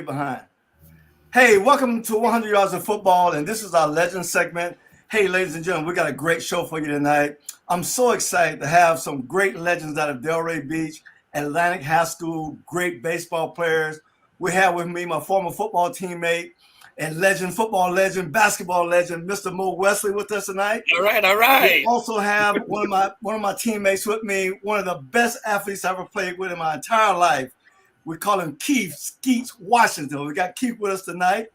behind. Hey, welcome to 100 Yards of Football, and this is our Legend segment. Hey, ladies and gentlemen, we got a great show for you tonight. I'm so excited to have some great legends out of Delray Beach, Atlantic High School, great baseball players. We have with me my former football teammate and football legend, basketball legend, Mr. Mo Wesley with us tonight. All right. We also have one of my teammates with me, one of the best athletes I ever played with in my entire life. We call him Keith Skeets Washington. We got Keith with us tonight.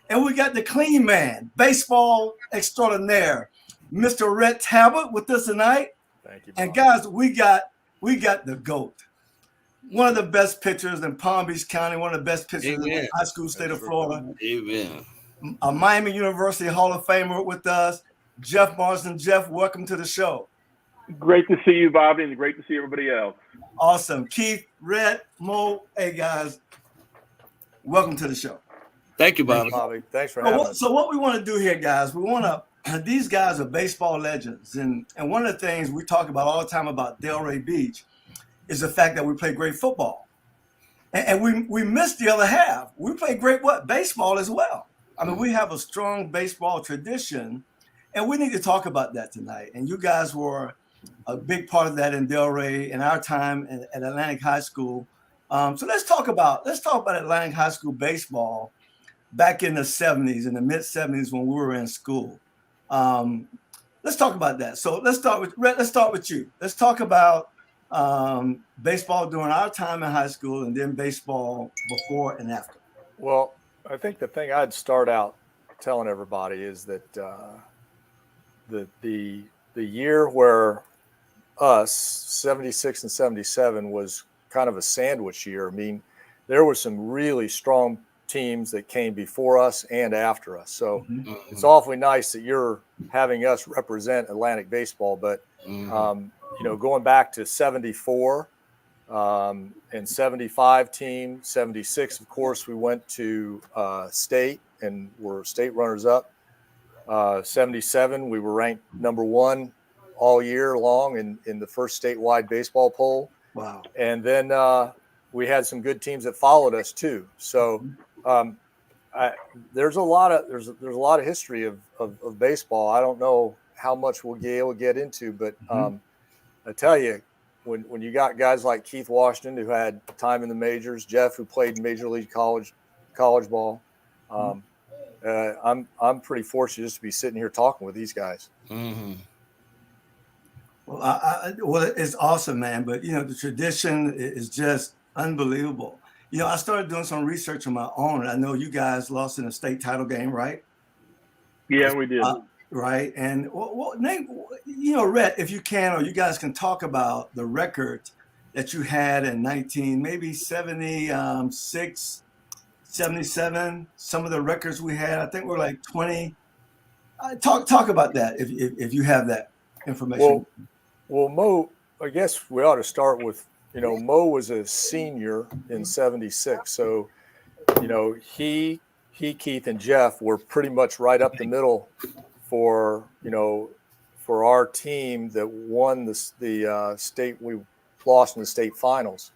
And we got the clean man, baseball extraordinaire, Mr. Rhett Talbot with us tonight. Thank you, and Bob. guys, we got the GOAT. One of the best pitchers in Palm Beach County, one of the best pitchers in the high school state of Florida. Amen. A Miami University Hall of Famer with us, Jeff Marsden. Jeff, welcome to the show. Great to see you, Bobby, and great to see everybody else. Awesome. Keith, Rhett, Mo, hey guys, welcome to the show. Thank you, Thanks, Bobby. Bobby. Thanks for having us. So what we want to do here, guys, these guys are baseball legends. And one of the things we talk about all the time about Delray Beach is the fact that we play great football. And we missed the other half. We play great baseball as well. I mean, we have a strong baseball tradition, and we need to talk about that tonight. And you guys were a big part of that in Delray in our time at Atlantic High School. So let's talk about Atlantic High School baseball back in the 70s, in the mid 70s when we were in school. Let's talk about that. So let's start with you. Let's talk about baseball during our time in high school and then baseball before and after. Well, I think the thing I'd start out telling everybody is that the year where us 76 and 77 was kind of a sandwich year. I mean, there were some really strong teams that came before us and after us. So it's awfully nice that you're having us represent Atlantic baseball. But, going back to 74 and 75 team, 76, of course, we went to state and were state runners up. 77, we were ranked number one all year long in the first statewide baseball poll. Wow. And then we had some good teams that followed us too. So there's a lot of history of baseball. I don't know how much we'll be able to get into, but I tell you, when you got guys like Keith Washington, who had time in the majors, Jeff, who played Major League college ball, I'm pretty fortunate just to be sitting here talking with these guys. Mm-hmm. Well, it's awesome, man. But the tradition is just unbelievable. I started doing some research on my own, and I know you guys lost in a state title game, right? Yeah, we did. Right. And name, Rhett, if you can, or you guys can talk about the record that you had in 76, 77. Some of the records we had, I think we're like 20. Talk about that if you have that information. Well, Mo, I guess we ought to start with, Mo was a senior in 76. So, he, Keith, and Jeff were pretty much right up the middle for our team that won the state. We lost in the state finals.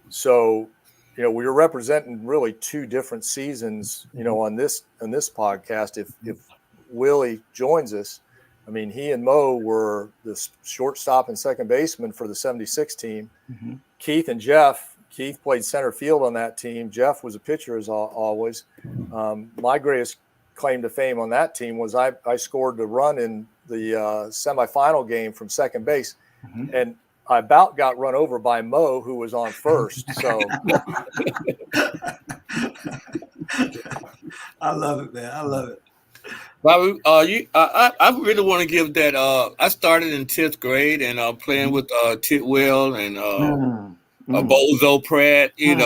So, we were representing really two different seasons, on this podcast. If Willie joins us, I mean, he and Mo were the shortstop and second baseman for the 76 team. Mm-hmm. Keith and Jeff, Keith played center field on that team. Jeff was a pitcher as always. My greatest claim to fame on that team was I scored the run in the semifinal game from second base. Mm-hmm. And I about got run over by Mo, who was on first. So I love it, man. I love it. Bobby, I really want to give that. I started in 10th grade and playing with Tidwell and Bozo Pratt, and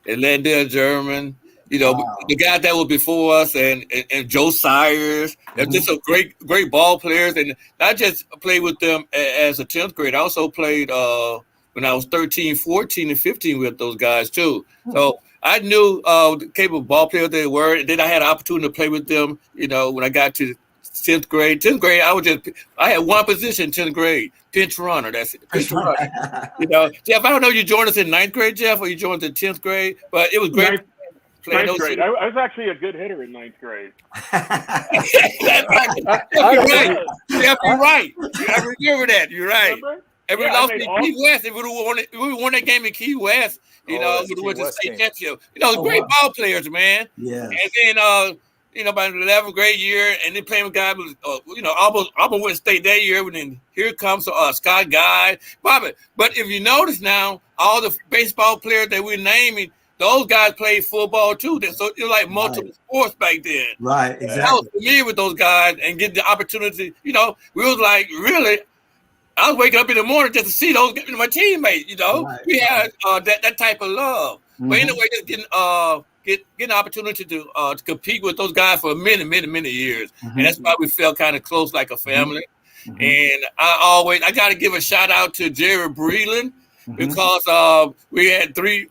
Landell German, wow. The guys that were before us and Joe Sayers. They're just some great ball players. And I just played with them as a 10th grade. I also played when I was 13, 14, and 15 with those guys too. So I knew the capable ball players they were. And then I had an opportunity to play with them, when I got to 10th grade. 10th grade, I had one position in 10th grade, pinch runner. That's it, pinch runner. Jeff, I don't know if you joined us in 9th grade, Jeff, or you joined in 10th grade, but it was great. Ninth grade. I was actually a good hitter in 9th grade. That's right. Jeff, you're right. I remember that. You're right. Remember? And we lost in Key West. If we won that game in Key West, we would have won the state championship. Great ball players, man. Yeah. And then, by the 11th grade year, and then playing with guys, almost went state that year. And then here comes Scott Guy, Bobby. But if you notice now, all the baseball players that we're naming, those guys played football too. So it was like multiple sports back then. Right, exactly. I was familiar with those guys and get the opportunity. We was like, really, I was waking up in the morning just to see those my teammates. Right. We had that type of love. Mm-hmm. But anyway, just getting an opportunity to compete with those guys for many years, and that's why we felt kind of close, like a family. Mm-hmm. And I got to give a shout out to Jerry Breland. Because we had 3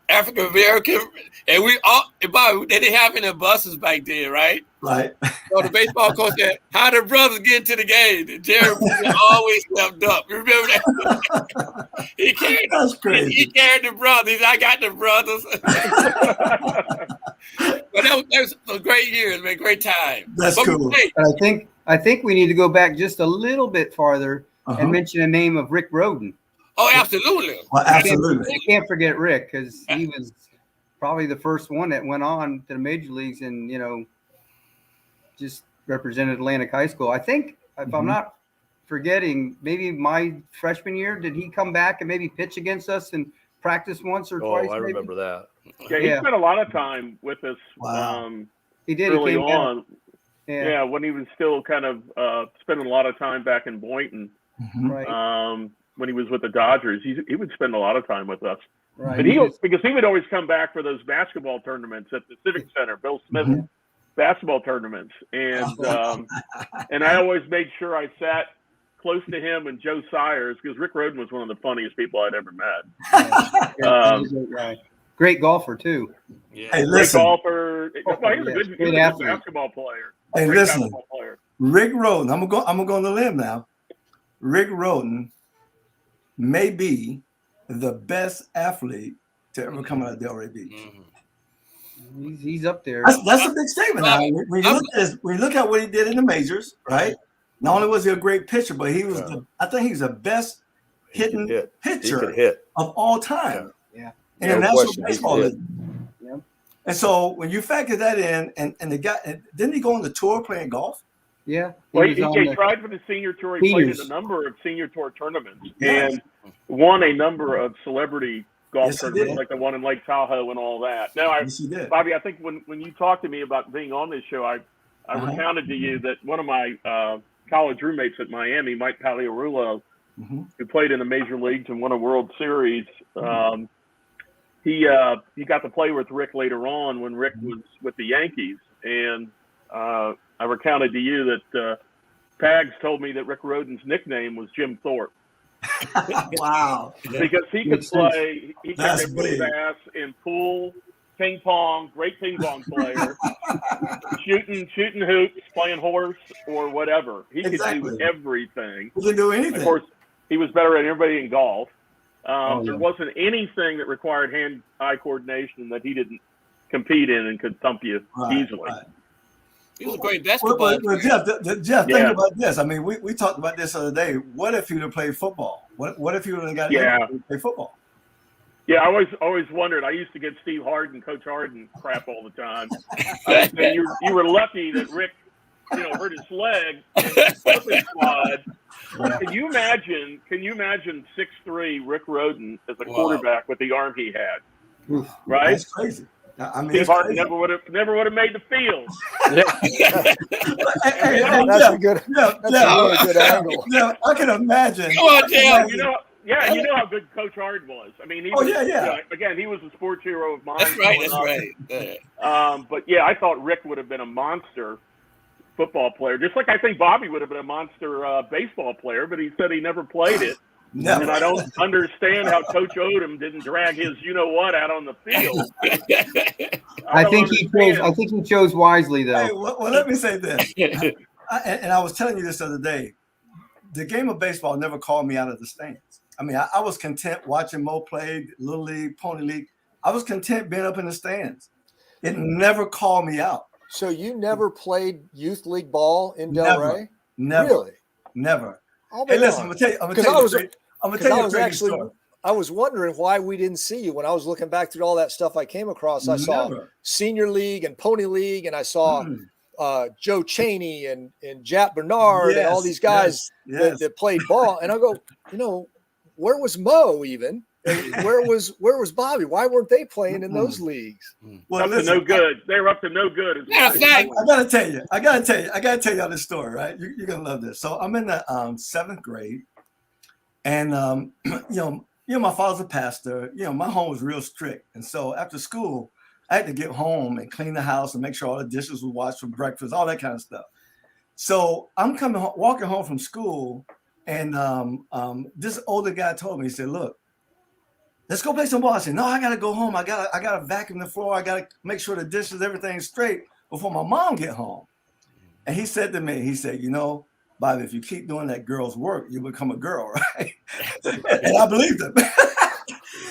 African American, and they didn't have any buses back then, right? Right. So the baseball coach said, "How the brothers get into the game?" And Jerry always stepped up. You remember that? That's crazy. He carried the brothers. I got the brothers. But that was some great years, man. Great time. That's cool. But I think we need to go back just a little bit farther and mention the name of Rick Rhoden. Oh, absolutely. Well, absolutely. You can't forget Rick, because he was probably the first one that went on to the major leagues and, just represented Atlantic High School. I think, if I'm not forgetting, maybe my freshman year, did he come back and maybe pitch against us and practice once or twice? I remember that. Yeah, he spent a lot of time with us. Wow. He did early on. Yeah, when he was still kind of spending a lot of time back in Boynton. Right. When he was with the Dodgers, he would spend a lot of time with us. Right. But because he would always come back for those basketball tournaments at the Civic Center, Bill Smith basketball tournaments, and I always made sure I sat close to him and Joe Sayers, because Rick Rhoden was one of the funniest people I'd ever met. Great golfer too. Yeah. Hey, Great listen. golfer. He was a good basketball player. Hey, Great listen. basketball player. Rick Rhoden. I'm gonna go on the limb now. Rick Rhoden may be the best athlete to ever come out of Delray Beach. Mm-hmm. He's up there. That's a big statement. When you look at what he did in the majors, right? Not only was he a great pitcher, but he was I think he's the best hitting pitcher of all time. Yeah. In the National Baseball League. Yeah. And so when you factor that in, and the guy, didn't he go on the tour playing golf? Yeah. Well, he tried for the senior tour. He played in a number of senior tour tournaments and won a number of celebrity golf tournaments, like the one in Lake Tahoe and all that. Now, Bobby, I think when you talked to me about being on this show, I recounted to you that one of my college roommates at Miami, Mike Paliarulo, who played in the major leagues and won a World Series, he got to play with Rick later on when Rick was with the Yankees, and I recounted to you that Pags told me that Rick Rhoden's nickname was Jim Thorpe. Wow. Because he could play, he could put his ass in pool, ping pong, great ping pong player, shooting hoops, playing horse, or whatever. He could do everything. He could do anything. Of course, he was better than everybody in golf. There wasn't anything that required hand-eye coordination that he didn't compete in and could thump you easily. Right. He was a great basketball player. Jeff, think about this. I mean, we talked about this the other day. What if he would have played football? What if he would have got to play football? Yeah, I always wondered. I used to get Steve Harden, Coach Harden, crap all the time. I was saying you were lucky that Rick, hurt his leg in the flipping squad. Can you imagine 6'3" Rick Rhoden as a quarterback with the arm he had? Oof, right? That's crazy. I mean, Steve Harden never would have made the field. That's a really good angle. Yeah, I can imagine. Come on, Jeff. You know how good Coach Harden was. I mean, he was, again, he was a sports hero of mine. That's right. But I thought Rick would have been a monster football player, just like I think Bobby would have been a monster baseball player. But he said he never played it. No. And I don't understand how Coach Odom didn't drag his you-know-what out on the field. I think he chose wisely, though. Hey, well, let me say this. And I was telling you this the other day. The game of baseball never called me out of the stands. I mean, I was content watching Mo play Little League, Pony League. I was content being up in the stands. It never called me out. So you never played youth league ball in Delray? Never. Really? Never. Hey, listen, I'm gonna tell you. I was wondering why we didn't see you when I was looking back through all that stuff I came across. I saw Senior League and Pony League, and I saw Joe Chaney and Jap Bernard and all these guys that played ball. And I go, where was Mo even? And where was Bobby? Why weren't they playing in those leagues? Well, listen, no good. They were up to no good. I gotta tell y'all this story, right? You're gonna love this. So I'm in the 7th grade, and my father's a pastor. My home was real strict, and so after school, I had to get home and clean the house and make sure all the dishes were washed for breakfast, all that kind of stuff. So I'm walking home from school, and this older guy told me, he said, "Look, let's go play some ball." I said, "No, I gotta go home. I gotta vacuum the floor. I gotta make sure the dishes, everything's straight before my mom get home." And he said to me, he said, "Bobby, if you keep doing that girl's work, you'll become a girl," right? And I believed him.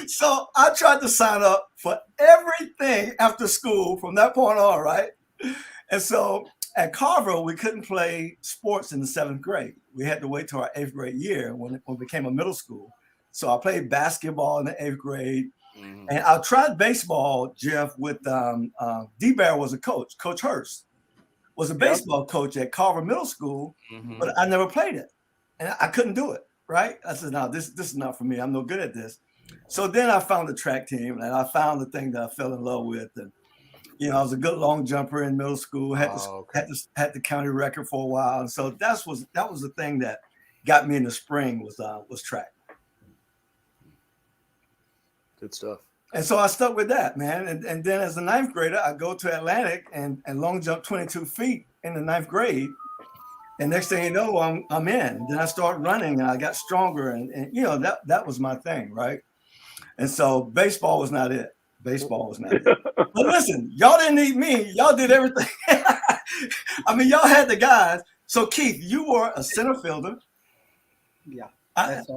So I tried to sign up for everything after school from that point on, right? And so at Carver, we couldn't play sports in the 7th grade. We had to wait till our 8th grade year when it became a middle school. So I played basketball in the 8th grade. And I tried baseball, Jeff, with D-Bear was a coach. Coach Hurst was a baseball coach at Carver Middle School, but I never played it. And I couldn't do it, right? I said, "No, this is not for me. I'm no good at this." So then I found the track team, and I found the thing that I fell in love with. And, I was a good long jumper in middle school, had the county record for a while. And so that was the thing that got me in the spring was track. Good stuff. And so I stuck with that, man. And then as a 9th grader, I go to Atlantic and long jump 22 feet in the 9th grade. And next thing you know, I'm in. Then I start running, and I got stronger. And that was my thing, right? And so baseball was not it. But listen, y'all didn't need me. Y'all did everything. I mean, y'all had the guys. So Keith, you were a center fielder. Yeah. Let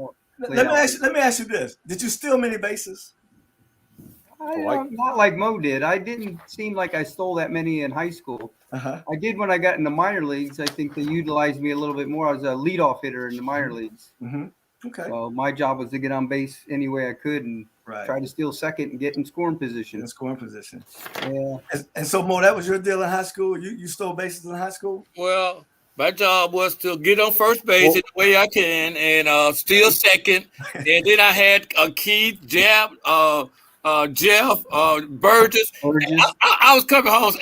me ask you this: did you steal many bases? Not like Mo did. I didn't seem like I stole that many in high school. I did when I got in the minor leagues. I think they utilized me a little bit more. I was a leadoff hitter in the minor leagues. Okay. So my job was to get on base any way I could and try to steal second and get in scoring position. Yeah. And so, Mo, that was your deal in high school? You stole bases in high school? Well, my job was to get on first base in the way I can and steal second. And then I had Keith, Jab, Jeff, Burgess. I was coming home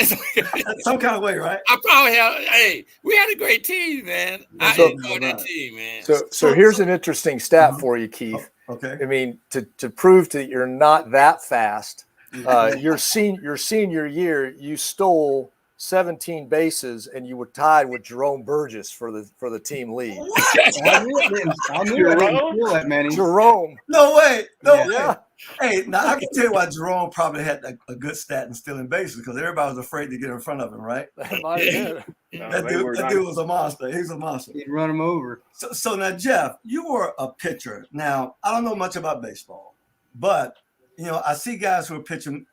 some kind of way, right? I probably have. Hey, we had a great team, man. I enjoyed that team, man. So here's an interesting stat for you, Keith. Okay. I mean, to prove that you're not that fast, your senior year, you stole 17 bases, and you were tied with Jerome Burgess for the team lead. I knew I didn't steal that many. Jerome. No way. Yeah. Hey, now I can tell you why Jerome probably had a good stat in stealing bases, because everybody was afraid to get in front of him, right? That dude was a monster. He was a monster. He'd run him over. So now, Jeff, you were a pitcher. Now, I don't know much about baseball, but I see guys who are pitching.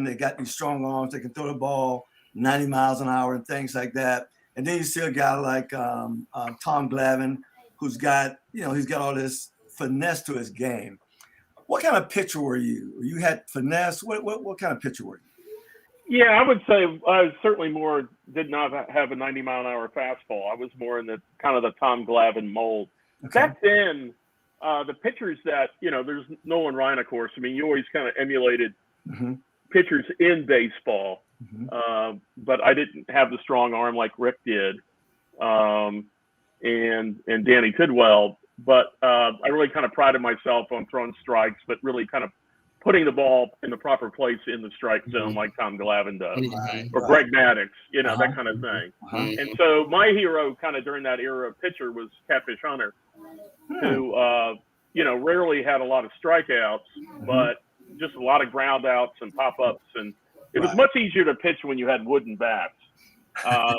They got these strong arms. They can throw the ball 90 miles an hour and things like that. And then you see a guy like Tom Glavine, who's got he's got all this finesse to his game. What kind of pitcher were you? You had finesse. What kind of pitcher were you? Yeah, I would say I was certainly did not have a 90-mile-an-hour fastball. I was more in the kind of the Tom Glavine mold. Okay. Back then, the pitchers that, there's Nolan Ryan, of course. I mean, you always kind of emulated pitchers in baseball, but I didn't have the strong arm like Rick did, and Danny Tidwell. But I really kind of prided myself on throwing strikes, but really kind of putting the ball in the proper place in the strike zone like Tom Glavine does, or Greg Maddux, that kind of thing. And so my hero kind of during that era of pitcher was Catfish Hunter, who, rarely had a lot of strikeouts, but just a lot of ground outs and pop-ups and It was much easier to pitch when you had wooden bats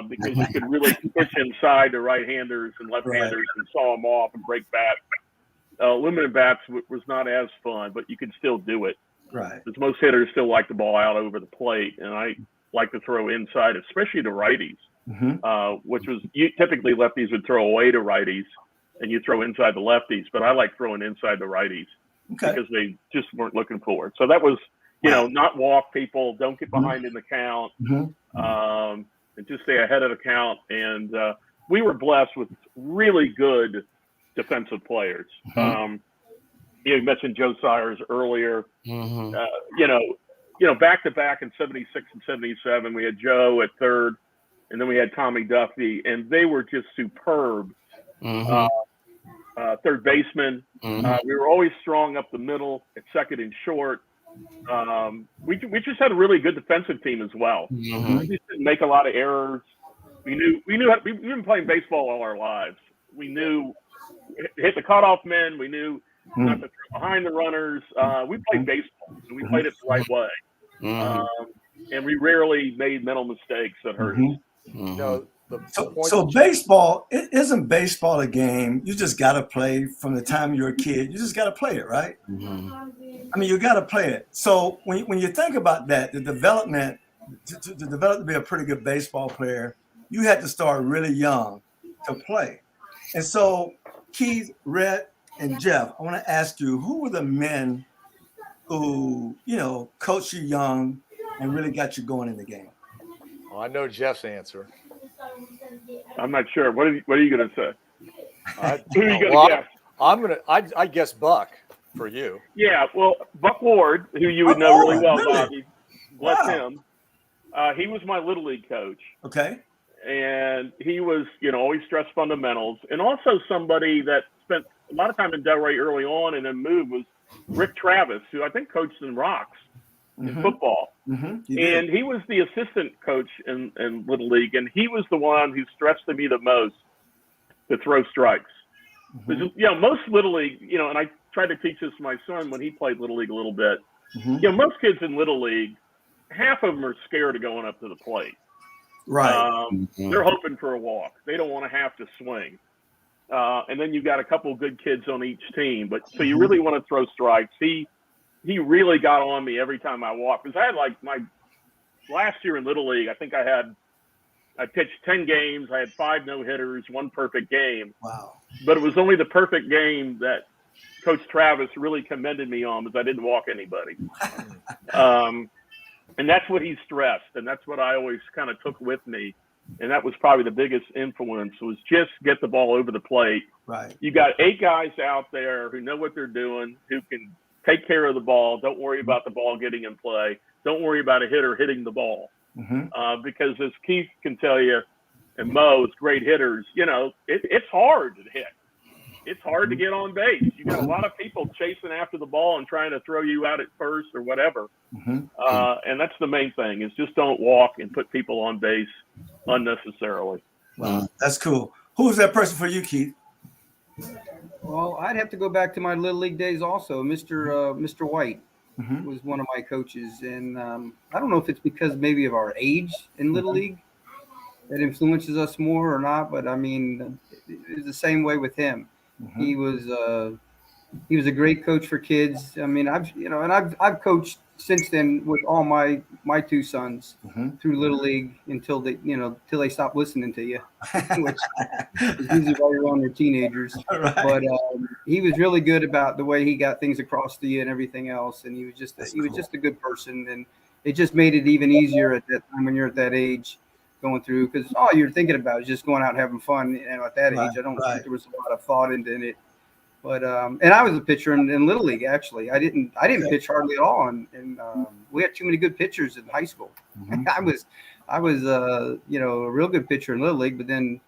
because you could really pitch inside to right-handers and left-handers and saw them off and break bats. Aluminum bats was not as fun, but you could still do it. Right. Because most hitters still like the ball out over the plate, and I like to throw inside, especially to righties, which was typically lefties would throw away to righties, and you throw inside the lefties. But I like throwing inside the righties because they just weren't looking for it. So that was, not walk people, don't get behind in the count, and just stay ahead of the count. And we were blessed with really good defensive players. You mentioned Joe Sires earlier. Back to back in 76 and 77, we had Joe at third, and then we had Tommy Duffy, and they were just superb. Third baseman. We were always strong up the middle at second and short. We just had a really good defensive team as well. We just didn't make a lot of errors. We knew we've been playing baseball all our lives. We knew hit the cutoff men. We knew not to throw behind the runners. We played baseball, so we played it the right way. And we rarely made mental mistakes that hurt us. So baseball, isn't baseball a game you just got to play from the time you're a kid? You just got to play it, right? I mean, you got to play it. So when you think about that, the development, to develop to be a pretty good baseball player, you had to start really young to play. And so Keith, Rhett, and Jeff, I want to ask you, who were the men who, coached you young and really got you going in the game? Well, I know Jeff's answer. I'm not sure. What are you going to say? Who are you going to guess? I guess Buck for you. Yeah, well, Buck Ward, who you would know really well, Bobby, bless him. He was my Little League coach. Okay. And he was, always stressed fundamentals. And also somebody that spent a lot of time in Delray early on and then moved was Rick Travis, who I think coached in Rocks in football. And he was the assistant coach in Little League, and he was the one who stressed to me the most to throw strikes. Because, most Little League, and I tried to teach this to my son when he played Little League a little bit. Most kids in Little League, half of them are scared of going up to the plate. Right. They're hoping for a walk. They don't want to have to swing. And then you've got a couple of good kids on each team. But so you really want to throw strikes. He really got on me every time I walked. Because I had my last year in Little League, I think I pitched 10 games. I had 5 no-hitters, 1 perfect game. Wow. But it was only the perfect game that Coach Travis really commended me on because I didn't walk anybody. And that's what he stressed. And that's what I always kind of took with me. And that was probably the biggest influence was just get the ball over the plate. Right. You got 8 guys out there who know what they're doing, who can take care of the ball. Don't worry about the ball getting in play. Don't worry about a hitter hitting the ball. Because as Keith can tell you, and Mo, it's great hitters, it's hard to hit. It's hard to get on base. You got a lot of people chasing after the ball and trying to throw you out at first or whatever. And that's the main thing is just don't walk and put people on base unnecessarily. Wow, that's cool. Who was that person for you, Keith? Well, I'd have to go back to my Little League days also. Mr. White was one of my coaches. And I don't know if it's because maybe of our age in Little League that influences us more or not. But, I mean, it's the same way with him. He was a great coach for kids. I mean, I've coached since then with all my 2 sons through Little League until they stop listening to you, which is usually while you're on their teenagers. Right. But he was really good about the way he got things across to you and everything else. And he was just a good person, and it just made it even easier at that time when you're at that age. Going through because all you're thinking about is just going out and having fun. And at that age, I don't think there was a lot of thought into it. But and I was a pitcher in Little League. Actually, I didn't pitch hardly at all. And we had too many good pitchers in high school. I was a real good pitcher in Little League. But then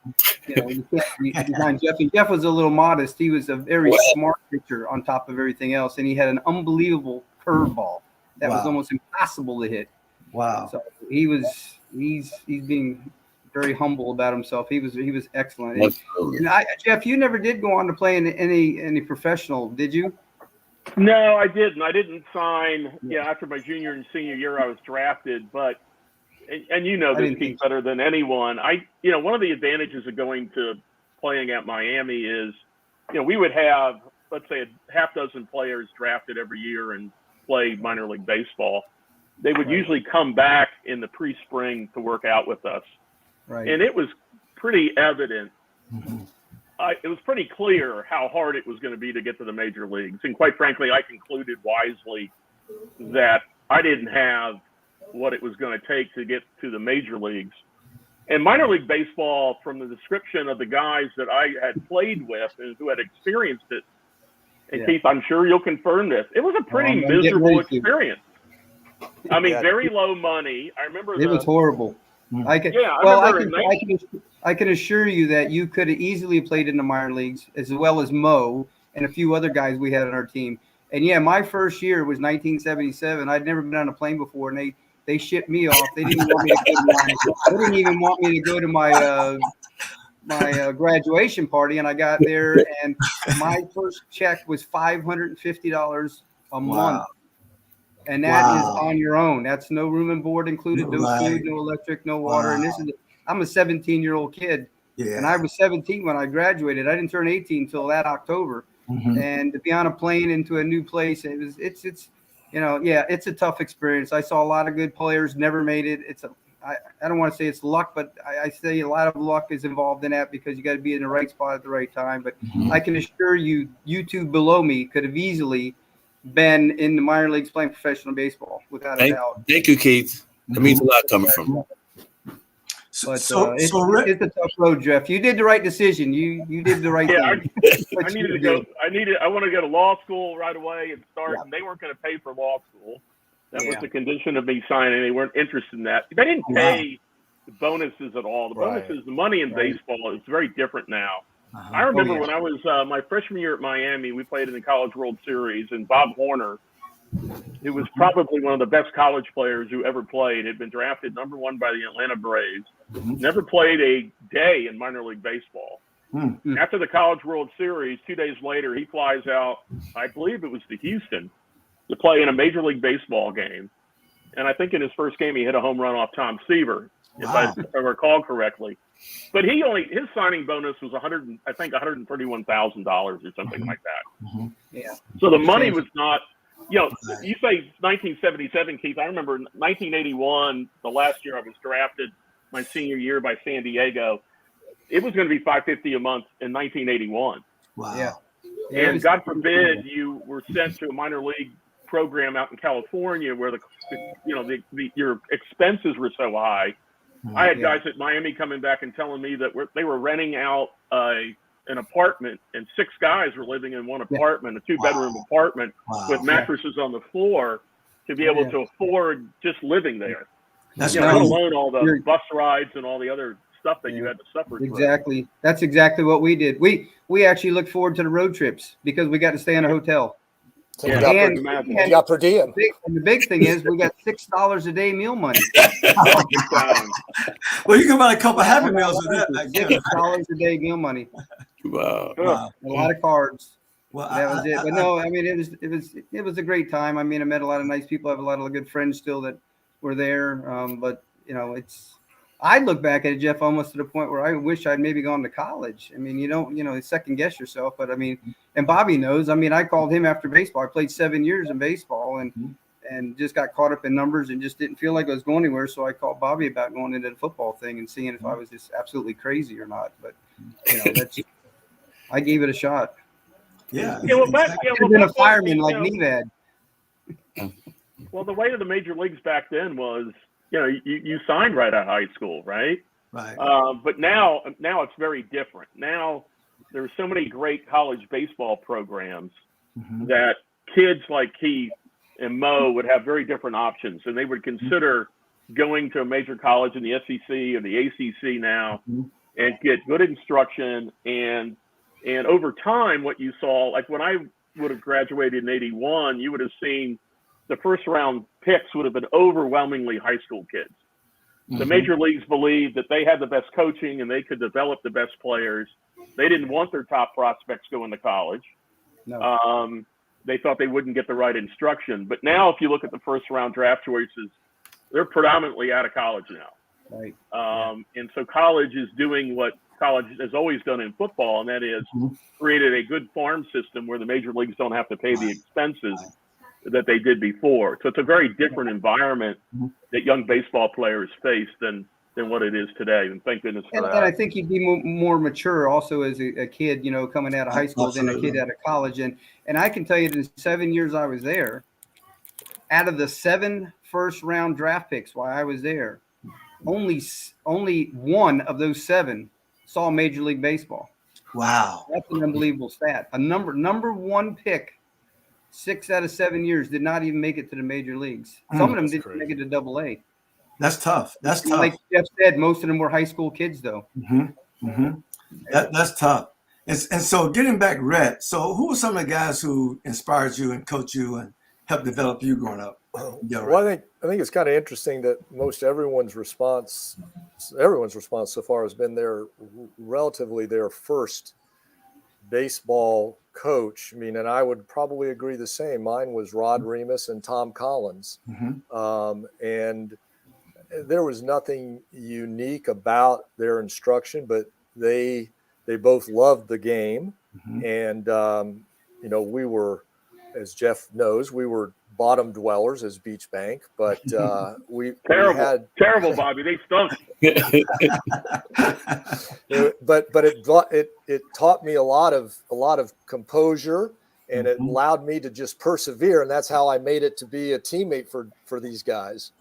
you can't behind Jeff. And Jeff was a little modest. He was a very smart pitcher on top of everything else, and he had an unbelievable curveball that was almost impossible to hit. Wow. So he's being very humble about himself. He was excellent. And Jeff, you never did go on to play in any professional, did you? No, I didn't. I didn't sign. Yeah, after my junior and senior year, I was drafted. But and you know this Keith better than anyone. One of the advantages of going to playing at Miami is, we would have, let's say, a half dozen players drafted every year and play minor league baseball. They would usually come back in the pre-spring to work out with us. Right. And it was pretty evident. It was pretty clear how hard it was going to be to get to the major leagues. And quite frankly, I concluded wisely that I didn't have what it was going to take to get to the major leagues. And minor league baseball, from the description of the guys that I had played with and who had experienced it, and Keith, I'm sure you'll confirm this, it was a pretty miserable experience. I mean, very low money. I remember it was horrible. I can assure you that you could have easily played in the minor leagues, as well as Mo and a few other guys we had on our team. And my first year was 1977. I'd never been on a plane before, and they shipped me off. They didn't even want me to go to my my graduation party, and I got there, and my first check was $550 a month. And that is on your own. That's no room and board included, no food, no electric, no water. And I'm a 17-year-old kid. Yeah. And I was 17 when I graduated. I didn't turn 18 until that October. And to be on a plane into a new place, it's a tough experience. I saw a lot of good players, never made it. I don't want to say it's luck, but I say a lot of luck is involved in that, because you got to be in the right spot at the right time. But I can assure you, you two below me could have easily been in the minor leagues playing professional baseball, without a doubt. Thank you, Keith. That means a lot coming from you. But it's a tough road, Jeff. You did the right decision. You did the right thing. I want to go to law school right away and start. And they weren't going to pay for law school. That was the condition of me signing. They weren't interested in that. They didn't pay the bonuses at all. The bonuses, the money in baseball is very different now. I remember when I was my freshman year at Miami, we played in the College World Series, and Bob Horner, who was probably one of the best college players who ever played, had been drafted number 1 by the Atlanta Braves, never played a day in minor league baseball. After the College World Series, 2 days later, he flies out, I believe it was to Houston, to play in a Major League Baseball game. And I think in his first game, he hit a home run off Tom Seaver, if I recall correctly. But his signing bonus was $131,000 or something like that. Yeah. So the money was not, you say 1977, Keith. I remember 1981, the last year I was drafted, my senior year by San Diego. It was going to be $550 a month in 1981. Wow. Yeah. And God forbid you were sent to a minor league program out in California where your expenses were so high. I had guys at Miami coming back and telling me that they were renting out an apartment, and 6 guys were living in one apartment, a 2-bedroom apartment with mattresses on the floor, to be able to afford just living there. Let alone all the bus rides and all the other stuff that you had to suffer through. Exactly. That's exactly what we did. We actually looked forward to the road trips because we got to stay in a hotel. So you got per diem. And the big thing is we got $6 a day meal money. Well, you can buy a couple of Happy Meals with that. $6 a day meal money. Wow. A lot of cards. Well, that was it. But no, I mean, it was a great time. I mean, I met a lot of nice people. I have a lot of good friends still that were there. But I look back at it, Jeff, almost to the point where I wish I'd maybe gone to college. I mean, you don't second guess yourself, but I mean, and Bobby knows. I mean, I called him after baseball. I played 7 years in baseball and just got caught up in numbers and just didn't feel like I was going anywhere. So I called Bobby about going into the football thing and seeing if I was just absolutely crazy or not. But I gave it a shot. Yeah. I've been a fireman like Nevad. Well, the way of the major leagues back then was, you signed right out of high school, right? Right. But now it's very different. Now there's so many great college baseball programs that kids like Keith and Mo would have very different options, and they would consider going to a major college in the SEC or the ACC now and get good instruction. And over time, what you saw, like when I would have graduated in 81, you would have seen the first round picks would have been overwhelmingly high school kids. The major leagues believed that they had the best coaching and they could develop the best players. They didn't want their top prospects going to college. No. they thought they wouldn't get the right instruction. But now, if you look at the first round draft choices, they're predominantly out of college now. Right. And so college is doing what college has always done in football, and that is created a good farm system where the major leagues don't have to pay the expenses that they did before. So it's a very different environment that young baseball players face than what it is today. And thank goodness for that. And I think you'd be more mature also as a kid, you know, coming out of high school than a kid out of college. And I can tell you that in 7 years I was there, out of the 7 first round draft picks while I was there, only one of those 7 saw Major League Baseball. Wow. That's an unbelievable stat. A number one pick, 6 out of 7 years did not even make it to the major leagues. Some of them didn't make it to AA. That's tough. That's tough. Like Jeff said, most of them were high school kids, though. That's tough. And so getting back, Rhett, so who were some of the guys who inspired you and coached you and helped develop you growing up? Well, I think it's kind of interesting that most everyone's response so far has been their first baseball coach. I mean, and I would probably agree the same. Mine was Rod Remus and Tom Collins. And there was nothing unique about their instruction, but they both loved the game. And, you know, we were, as Jeff knows, we were bottom dwellers as Beach Bank, but we terrible, Bobby. They stunk. But it taught me a lot of composure, and it allowed me to just persevere, and that's how I made it to be a teammate for these guys.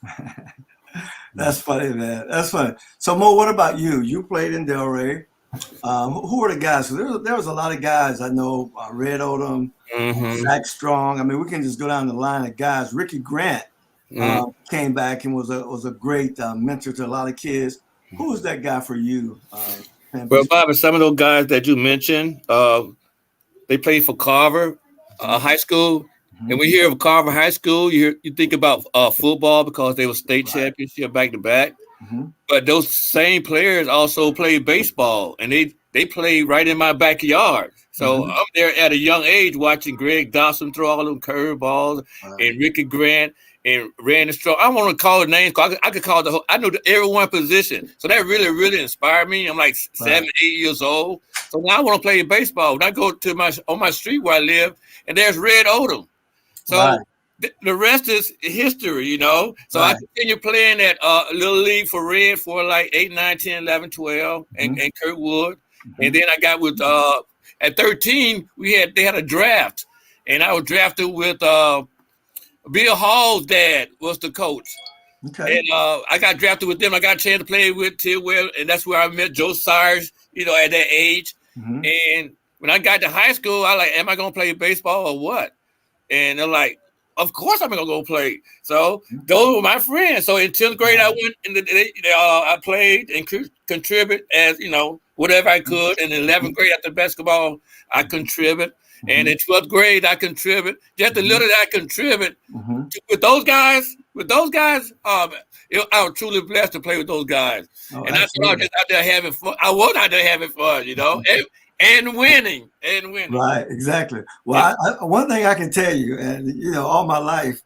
That's funny, man. That's funny. So Mo, what about you? You played in Delray. Who were the guys? So there was a lot of guys I know. Red Odom, Zach Strong. I mean, we can just go down the line of guys. Ricky Grant came back and was a great mentor to a lot of kids. Who was that guy for you? Well, Bobby, some of those guys that you mentioned, they played for Carver High School. And when you hear of Carver High School, you think about football because they were state championship back to back. But those same players also played baseball, and they played right in my backyard. So I'm there at a young age watching Greg Dawson throw all them curveballs and Ricky Grant and Randy Strong. I want to call the names. I could call the whole. I know every one position. So that really, really inspired me. I'm like 7, 8 years old. So now I want to play baseball. When I go to on my street where I live, and there's Red Odom. So the rest is history, you know. So I continued playing at Little League for Red for like 8, 9, 10, 11, 12, and Kirkwood. And then I got with at 13, they had a draft, and I was drafted with Bill Hall's dad was the coach. Okay. And I got drafted with them. I got a chance to play with Tidwell, and that's where I met Joe Sires, you know, at that age. And when I got to high school, I like, am I going to play baseball or what? And they're like, of course I'm gonna go play. So those were my friends. So in 10th grade, I went I played and contributed as you know whatever I could. And in 11th grade after basketball, I contribute. And in 12th grade, I contribute. Just a little that I contribute with those guys. I was truly blessed to play with those guys. And I was just out there having fun. I was out there having fun, you know. And winning. Right, exactly. Well, one thing I can tell you, and you know, all my life,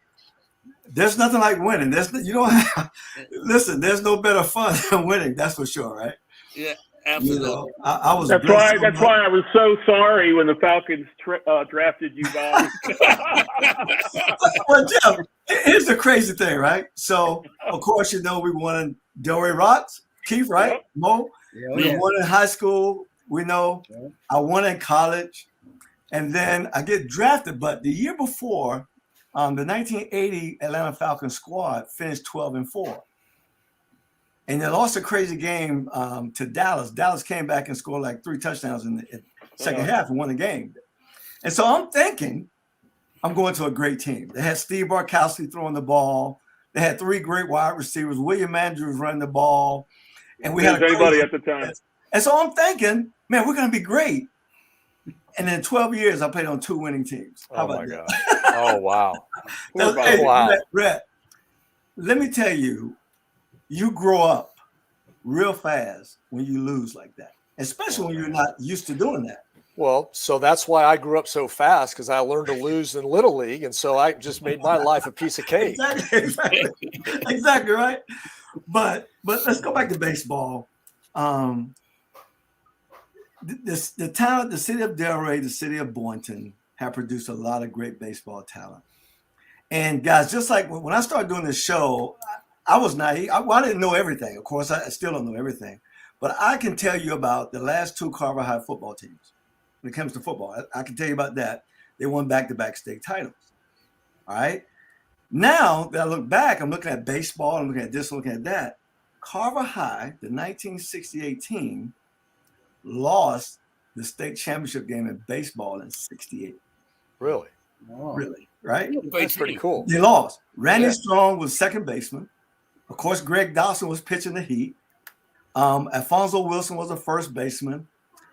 there's nothing like winning. There's there's no better fun than winning. That's for sure, right? Yeah, absolutely. You know, I was. That's why I was so sorry when the Falcons drafted you, Bobby. Well, Jeff, here's the crazy thing, right? So, of course, you know, we won Delray Rocks, Keith, right? Yep. Mo, we won in high school. We know I won in college, and then I get drafted. But the year before, the 1980 Atlanta Falcons squad finished 12-4, and they lost a crazy game to Dallas. Dallas came back and scored like 3 touchdowns in the second half and won the game. And so I'm thinking I'm going to a great team. They had Steve Barkowski throwing the ball. They had 3 great wide receivers. William Andrews running the ball, and we had anybody at the time. And so I'm thinking, man, we're going to be great. And in 12 years, I played on 2 winning teams. How about that? Oh, wow. Hey, wow. Brett, let me tell you, you grow up real fast when you lose like that, especially when you're not used to doing that. Well, so that's why I grew up so fast, because I learned to lose in Little League, and so I just made my life a piece of cake. Exactly right. But let's go back to baseball. The town, the city of Delray, the city of Boynton, have produced a lot of great baseball talent. And guys, just like when I started doing this show, I was naive. I didn't know everything. Of course, I still don't know everything. But I can tell you about the last 2 Carver High football teams. When it comes to football, I can tell you about that. They won back-to-back state titles. All right. Now that I look back, I'm looking at baseball, I'm looking at this, looking at that. Carver High, the 1968 team, lost the state championship game in baseball in '68. Really? Oh. Really, right? That's pretty cool. They lost. Randy Strong was second baseman. Of course, Greg Dawson was pitching the heat. Alfonso Wilson was the first baseman.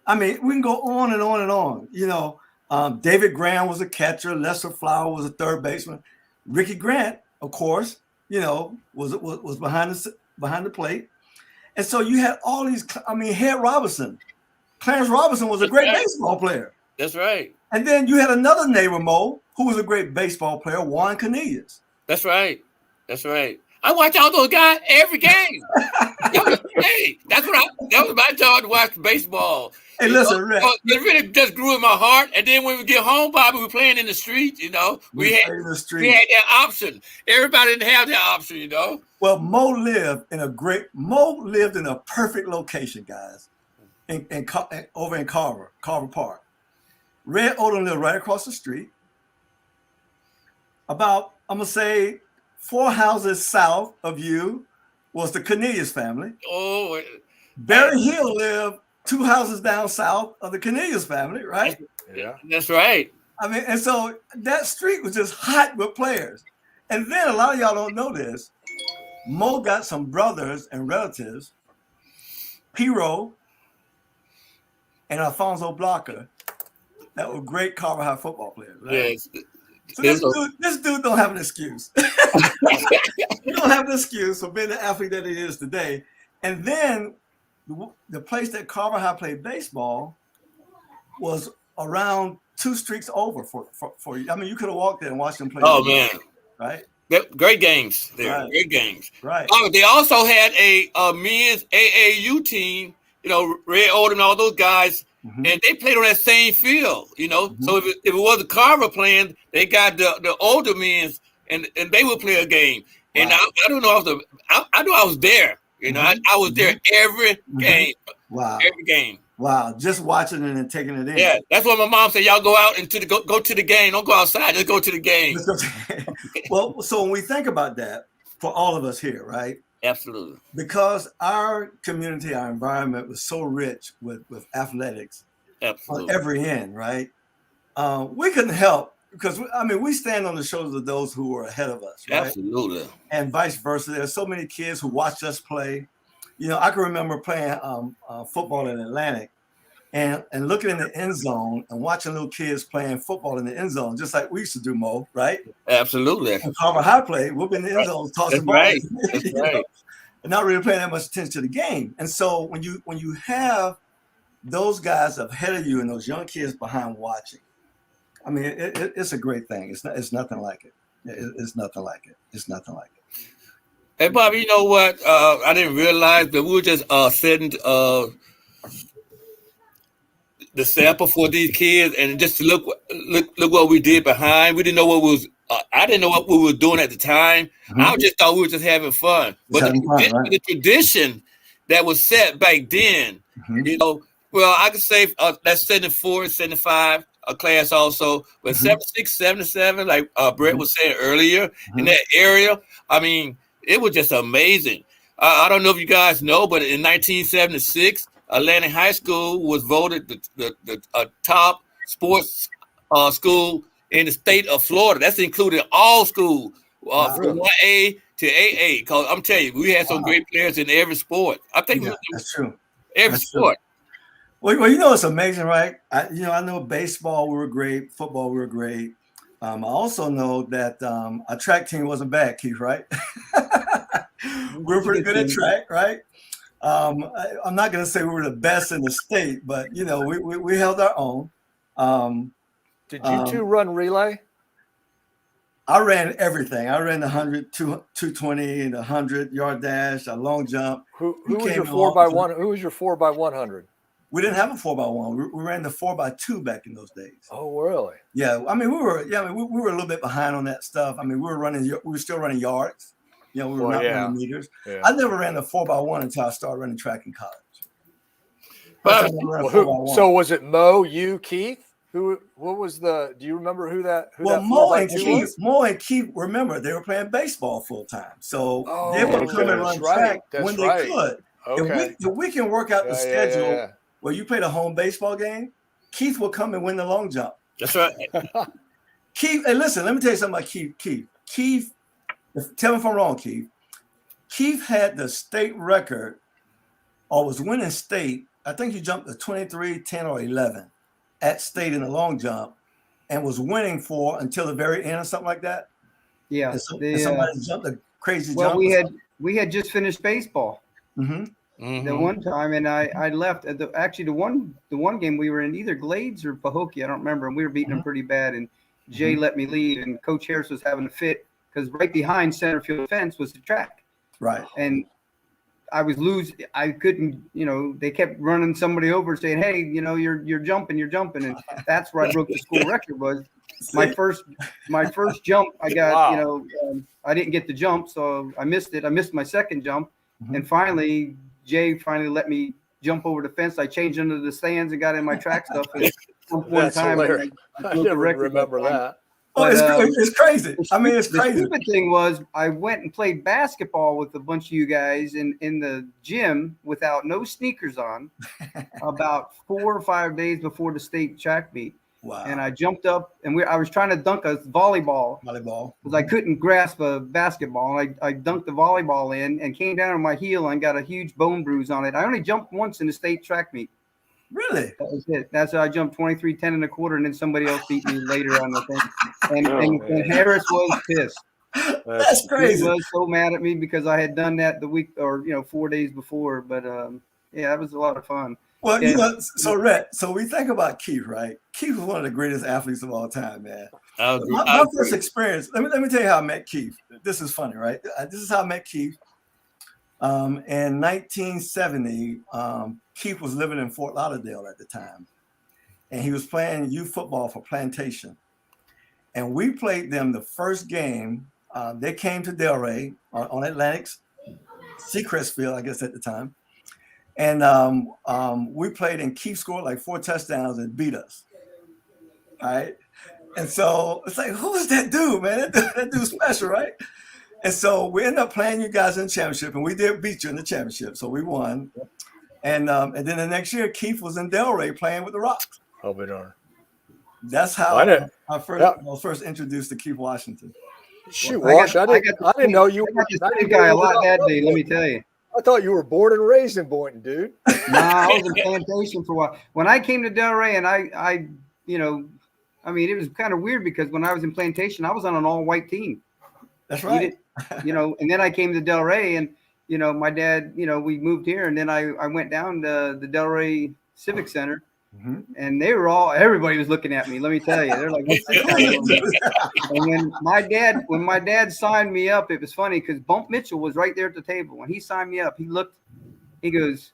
I mean, we can go on and on and on. You know, David Graham was a catcher. Lester Flower was a third baseman. Ricky Grant, of course, you know, was behind the plate. And so you had all these. I mean, Clarence Robinson was a great baseball player. That's right. And then you had another neighbor, Mo, who was a great baseball player, Juan Canillas. That's right. That's right. I watch all those guys every game. That was my job to watch baseball. Hey, listen, Rick. It really just grew in my heart. And then when we get home, Bobby, we were playing in the street, you know. We had that option. Everybody didn't have that option, you know. Well, Mo lived in a perfect location, guys, over in Carver Park. Red Odom lived right across the street. About, I'm going to say, 4 houses south of you was the Canillas family. Oh. Barry Hill lived 2 houses down south of the Canillas family, right? Yeah. That's right. I mean, and so that street was just hot with players. And then a lot of y'all don't know this. Mo got some brothers and relatives, Piro and Alfonso Blocker, that were great Carver High football players, right? Yes. So this dude don't have an excuse. He don't have an excuse for being the athlete that he is today. And then the place that Carver High played baseball was around 2 streets over for you. I mean, you could have walked there and watched them play. Oh, man. Right? Great games. Right. Great games. Right. They also had a men's AAU team, you know, Red Odom and all those guys. Mm-hmm. And they played on that same field, you know. Mm-hmm. So if it was a Carver playing, they got the older men, and they would play a game. Wow. And I don't know I know I was there. You know, I was there every game. Wow. Every game. Wow. Just watching it and taking it in. Yeah, that's what my mom said. Y'all go out and go to the game. Don't go outside. Just go to the game. Well, so when we think about that, for all of us here, right? Absolutely. Because our community, our environment was so rich with athletics. Absolutely. On every end, right? We couldn't help because, we stand on the shoulders of those who were ahead of us, right? Absolutely. And vice versa. There's so many kids who watched us play. You know, I can remember playing football in Atlantic and looking in the end zone and watching little kids playing football in the end zone, just like we used to do, Mo, right? Absolutely. And Carver High play, we'll be in the end zone, tossing balls. Right. That's right. And not really paying that much attention to the game. And so when you have those guys ahead of you and those young kids behind watching, I mean, it's a great thing. It's nothing like it. It's nothing like it. It's nothing like it. Hey, Bobby, you know what? I didn't realize that we were just setting the sample for these kids, and just to look what we did behind. We didn't know what was. I didn't know what we were doing at the time. Mm-hmm. I just thought we were just having fun. But the tradition that was set back then, you know, well, I could say that's 74, 75 a class also, but 76, 77, like Brett was saying earlier, in that area. I mean, it was just amazing. I don't know if you guys know, but in 1976, Atlantic High School was voted the top sports school in the state of Florida. That's including all schools from 1A to AA. Because I'm telling you, we had some great players in every sport. I think that's true. Every sport. True. Well, you know, it's amazing, right? I know baseball, we were great. Football, we were great. I also know that our track team wasn't bad, Keith, right? We were pretty good at track, right? I'm not going to say we were the best in the state, but we held our own. Did you two run relay? I ran everything. I ran the 100, 220, the 100-yard dash, a long jump. Who was your 4x1? Who was your 4x100? We didn't have a 4x1. We ran the 4x2 back in those days. Oh, really? Yeah. I mean, we were a little bit behind on that stuff. I mean, we were still running yards. We were not running meters. Yeah. I never ran a 4x1 until I started running track in college. So was it Mo, you, Keith? Do you remember who that? Mo and Keith, remember, they were playing baseball full time. So they would come and run track when they could. Okay. If we can work out the schedule where you played a home baseball game, Keith will come and win the long jump. That's right. Keith, hey, listen, let me tell you something about Keith. Keith, tell me if I'm wrong, Keith. Keith had the state record or was winning state. I think he jumped to 23, 10, or 11. At state in the long jump, and was winning until the very end or something like that. Yeah, and somebody jumped a crazy jump. Well, we had just finished baseball the one time, and I left. Actually, the one game we were in either Glades or Pahokee, I don't remember, and we were beating them pretty bad. And Jay let me leave, and Coach Harris was having a fit because right behind center field fence was the track. Right, and I was losing. I couldn't, they kept running somebody over saying, hey, you're jumping. And that's where I broke the school record was my first jump. I got, I didn't get the jump. So I missed it. I missed my second jump. And finally, Jay let me jump over the fence. I changed into the stands and got in my track stuff. And one time, I never remember that. But, it's crazy. I mean, it's crazy. The stupid thing was I went and played basketball with a bunch of you guys in the gym without no sneakers on about 4 or 5 days before the state track meet. Wow. And I jumped up and I was trying to dunk a volleyball because I couldn't grasp a basketball. And I dunked the volleyball in and came down on my heel and got a huge bone bruise on it. I only jumped once in the state track meet. Really? That was it. That's how I jumped 23, 10 and a quarter, and then somebody else beat me later on the thing. And Harris was pissed. That's crazy. He was so mad at me because I had done that the week or 4 days before. But that was a lot of fun. Well, so Rhett, so we think about Keith, right? Keith was one of the greatest athletes of all time, man. My first experience. Let me tell you how I met Keith. This is funny, right? This is how I met Keith. In 1970, Keith was living in Fort Lauderdale at the time, and he was playing youth football for Plantation. And we played them the first game. They came to Delray on Atlantic's Seacrest Field, I guess at the time. And we played, and Keith scored like 4 touchdowns and beat us. All right. And so it's like, who is that dude, man? That dude's special, right? And so we ended up playing you guys in the championship, and we did beat you in the championship. So we won. And then the next year, Keith was in Delray playing with the Rocks. Oh, we darn. That's how I was first introduced to Keith Washington. Shoot, Wash, I didn't know you were that guy a lot that day, let me tell you. I thought you were born and raised in Boynton, dude. Nah, I was in Plantation for a while. When I came to Delray, and I it was kind of weird because when I was in Plantation, I was on an all-white team. That's right. And then I came to Delray, and my dad, we moved here, and then I went down to the Delray Civic Center, and everybody was looking at me. Let me tell you, they're like, "What's this guy doing?" And when my dad signed me up, it was funny because Bump Mitchell was right there at the table. When he signed me up, he goes,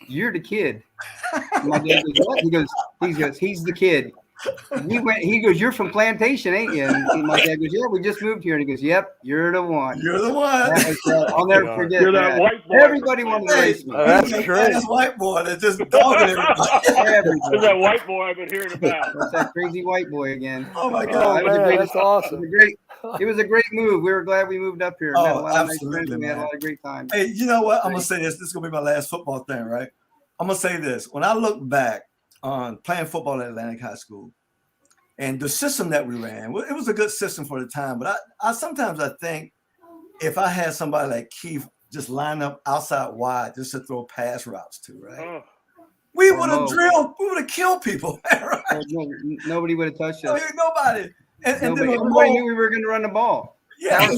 "You're the kid." And my dad goes, "What?" He goes, "He's the kid." He goes, "You're from Plantation, ain't you?" And my dad goes, "Yeah, we just moved here." And he goes, "Yep, you're the one." You're the one. I'll never forget you're that white boy. Everybody wanted to race me. That's great. That white boy that's just dogging everybody. There's that white boy I've been hearing about. That's that crazy white boy again. Oh my God, that's awesome. It was a great move. We were glad we moved up here. Oh, absolutely, we had a lot of great time. Hey, you know what? I'm gonna say this. This is gonna be my last football thing, right? I'm gonna say this. When I look back on playing football at Atlantic High School, and the system that we ran, it was a good system for the time. But I sometimes think if I had somebody like Keith just line up outside wide just to throw pass routes to, right? We would have drilled, we would have killed people, right? Nobody would have touched us. Nobody. And everybody knew we were going to run the ball. Yeah.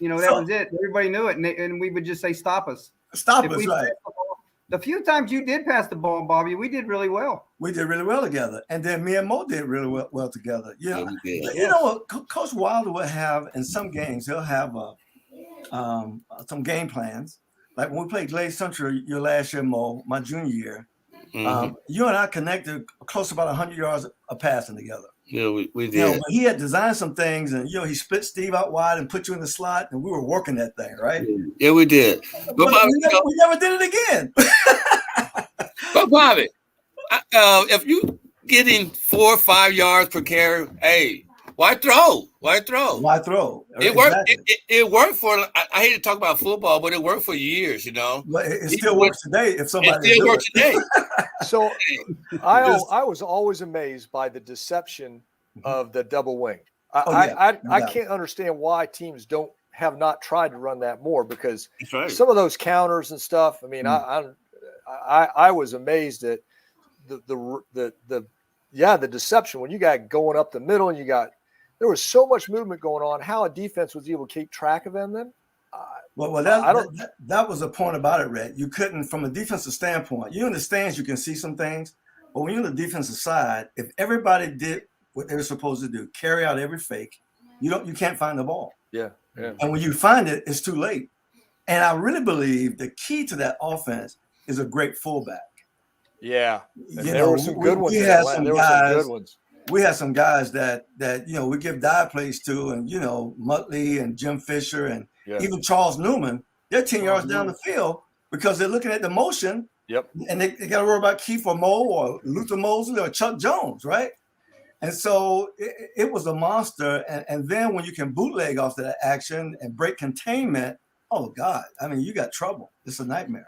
that was it. Everybody knew it, and we would just say, "Stop us." Stop us, right? The few times you did pass the ball, Bobby, we did really well. We did really well together, and then me and Mo did really well together. Yeah, we did. You know what? Coach Wilder will have in some games. He'll have some game plans. Like when we played Glade Central your last year, Mo, my junior year. You and I connected close to about 100 yards of passing together. Yeah, we did. But he had designed some things, and he split Steve out wide and put you in the slot, and we were working that thing, right? Yeah, we did. But Bobby, we never did it again. But Bobby, if you getting 4 or 5 yards per carry, hey, why throw? Why throw? It worked. It worked for. I hate to talk about football, but it worked for years. But it still works today. If somebody it still works today. So I was always amazed by the deception of the double wing. I can't understand why teams have not tried to run that more, because some of those counters and stuff. I mean, I was amazed at the deception when you got going up the middle and there was so much movement going on. How a defense was able to keep track of them then? That was the point about it, Red. You couldn't, from a defensive standpoint. You in the stands, you can see some things, but when you're on the defensive side, if everybody did what they were supposed to do, carry out every fake, you can't find the ball. Yeah. And when you find it, it's too late. And I really believe the key to that offense is a great fullback. Yeah, there were some good ones. There were some good ones. We had some guys that we give dive plays to, and Muttley and Jim Fisher and even Charles Newman. They're 10 yards down the field because they're looking at the motion. Yep. And they got to worry about Kiefer Moe or Luther Mosley or Chuck Jones, right? And so it was a monster. And then when you can bootleg off that action and break containment, oh God, I mean, you got trouble. It's a nightmare.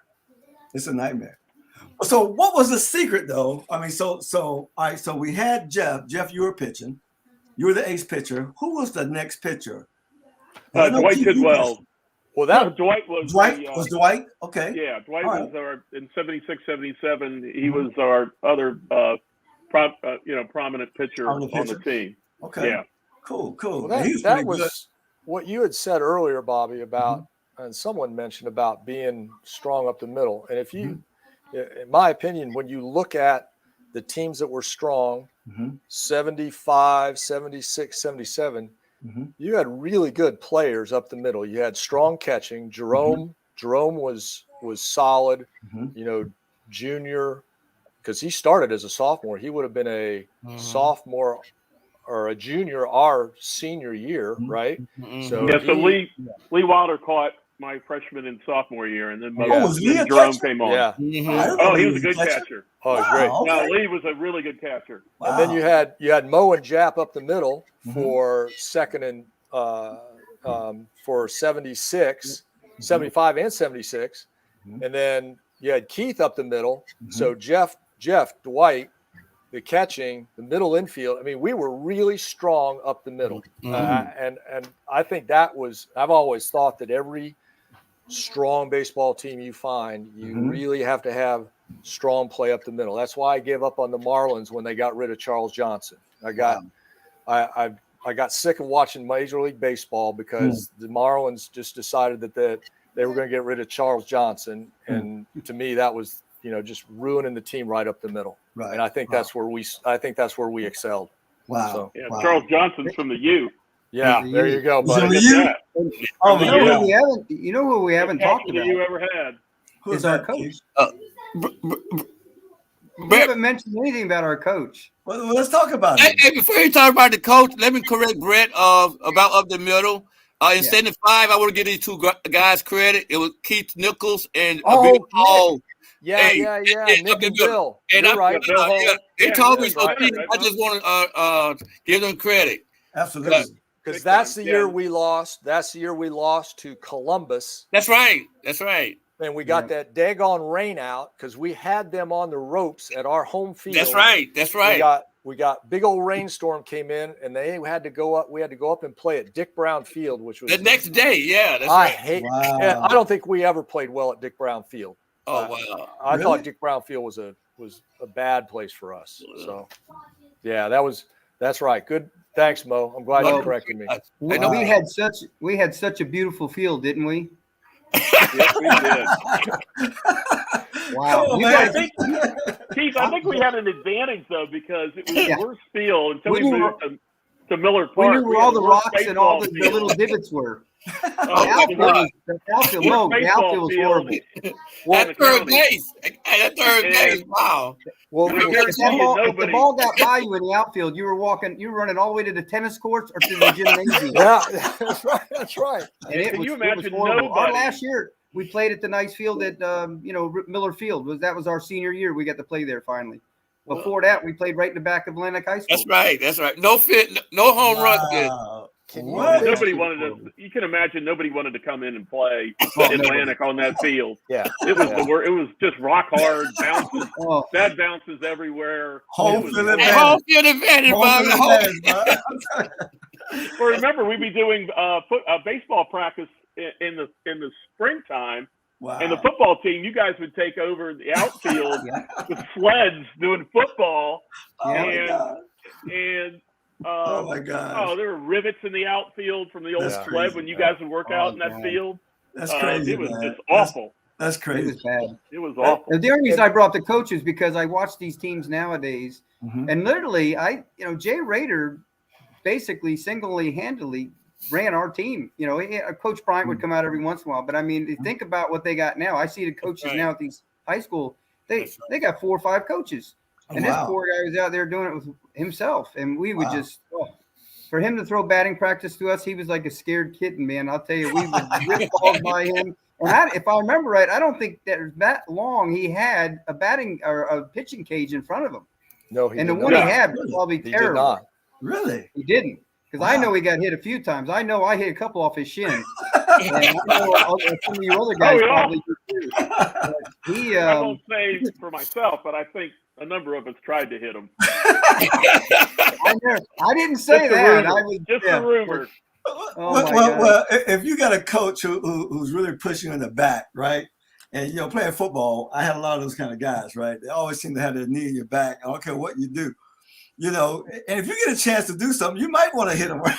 So what was the secret though? I mean, so all right, so we had Jeff. Jeff, you were pitching. You were the ace pitcher. Who was the next pitcher? Dwight Tidwell. Well, Dwight was Dwight? Okay. Yeah, Dwight was our in 76, 77. He was our other prominent pitcher on the team. Okay. Yeah. Cool. Well, that was good. What you had said earlier, Bobby, about and someone mentioned about being strong up the middle. And if you in my opinion, when you look at the teams that were strong, 75, 76, 77, you had really good players up the middle. You had strong catching. Jerome was solid. Junior, because he started as a sophomore. He would have been a sophomore or a junior our senior year, right? So Lee Wilder caught my freshman and sophomore year, and then Jerome came on. Yeah. Oh, he was a good catcher. Oh, great. No, Lee was a really good catcher. Wow. And then you had Mo and Jap up the middle for second and for 76, 75 and 76. And then you had Keith up the middle. So Jeff, Dwight, the catching, the middle infield. I mean, we were really strong up the middle. And I think I've always thought that every strong baseball team you find, you really have to have strong play up the middle. That's why I gave up on the Marlins when they got rid of Charles Johnson. I got sick of watching Major League Baseball because the Marlins just decided that they were going to get rid of Charles Johnson, and to me that was just ruining the team right up the middle. Right. And I think that's where we excelled. Wow. So, Charles Johnson's from the U. Yeah, there you go, buddy. You know who we haven't talked about? You ever had? Is our coach. We haven't mentioned anything about our coach. Well, let's talk about it. Hey, before you talk about the coach, let me correct Brett about up the middle. In 75, I want to give these two guys credit. It was Keith Nichols and Paul. Yeah. Nick and Bill. And You're right. They told me so. I just want to give them credit. Absolutely. Because that's the year we lost. That's the year we lost to Columbus. That's right. And we got that daggone rain out because we had them on the ropes at our home field. That's right. We got big old rainstorm came in, and they had to go up. We had to go up and play at Dick Brown Field, which was the next day. Yeah, that's I don't think we ever played well at Dick Brown Field. Oh wow! I thought Dick Brown Field was a bad place for us. So, yeah, that's right. Good. Thanks, Mo. I'm glad you corrected me. We had such a beautiful field, didn't we? Yes, we did. Wow. Oh, I think we had an advantage though because it was the worst field until we moved to Miller Park. We knew where all the rocks and all the little divots were. The outfield was horrible. That third base. Wow. Well, if the ball got by you in the outfield, you were running all the way to the tennis courts or to the gymnasium. Yeah, that's right. And Can you imagine horrible. Our last year, we played at the nice field at Miller Field. That was our senior year. We got to play there finally. Before that, we played right in the back of Atlantic High School. That's right. No home run good. Nobody wanted to. You can imagine nobody wanted to come in and play Atlantic on that field. Yeah, it was the worst. It was just rock hard bounces, bad bounces everywhere. Home field advantage, Bobby. Well, remember we'd be doing baseball practice in the springtime. Wow. And the football team, you guys would take over the outfield with sleds doing football. Oh my God! Oh, there were rivets in the outfield from the old sled when you guys would work out in that field. That's crazy. It was just awful. That's crazy. It was bad. It was awful. The only reason I brought the coaches because I watch these teams nowadays, and literally, Jay Rader basically single-handedly ran our team. Coach Bryant would come out every once in a while, but I mean, think about what they got now. I see the coaches now at these high school. They got 4 or 5 coaches, and this poor guy was out there doing it with himself. And we would just for him to throw batting practice to us, he was like a scared kitten, man. I'll tell you, we would rip balls by him. And if I remember right, I don't think that long he had a batting or a pitching cage in front of him. No, and the one he had was probably terrible. Did not. Really? He didn't. Because I know he got hit a few times. I know I hit a couple off his shin. And I know some of you other guys probably did too. I won't say for myself, but I think a number of us tried to hit him. I didn't say that. I was just a rumor. Well, if you got a coach who's really pushing you in the back, right? And playing football, I had a lot of those kind of guys, right? They always seem to have their knee in your back. I don't care what you do. And if you get a chance to do something, you might want to hit them 1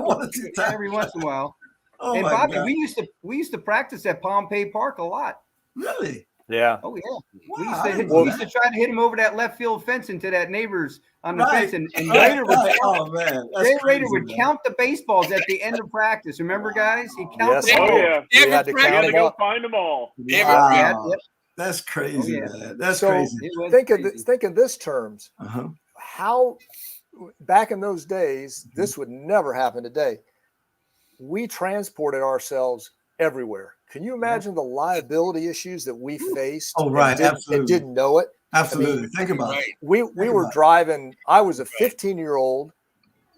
or 2 times every once in a while. Oh and my Bobby, God. we used to practice at Pompey Park a lot. Really? Yeah. Oh yeah. Wow. We used to try to hit him over that left field fence into that neighbor's on the fence, and Rader would count the baseballs at the end of practice. Remember, guys? He counted them all. Oh yeah. We had to count them go up. find them all. Wow. That's crazy, man. That's crazy. Think of this terms. How back in those days, this would never happen today. We transported ourselves everywhere. Can you imagine the liability issues that we faced? Oh, right. Absolutely. And didn't know it. Absolutely. Think about it. We were driving. I was a 15-year-old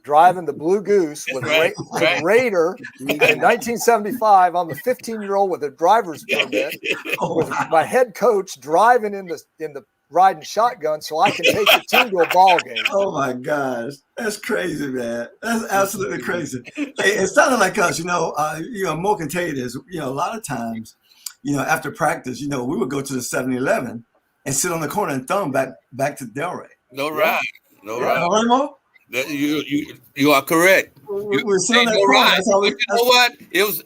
driving the Blue Goose with Raider in 1975. I'm a 15-year-old with a driver's permit with my head coach driving in the riding shotgun so I can take the team to a ball game. Oh my gosh, that's crazy, man. That's absolutely crazy. It sounded like us, Mo can tell you this. A lot of times, after practice, we would go to the 7-Eleven and sit on the corner and thumb back to Delray. No right, Right, Mo? You are correct. We're sitting on that corner. But you know what? It was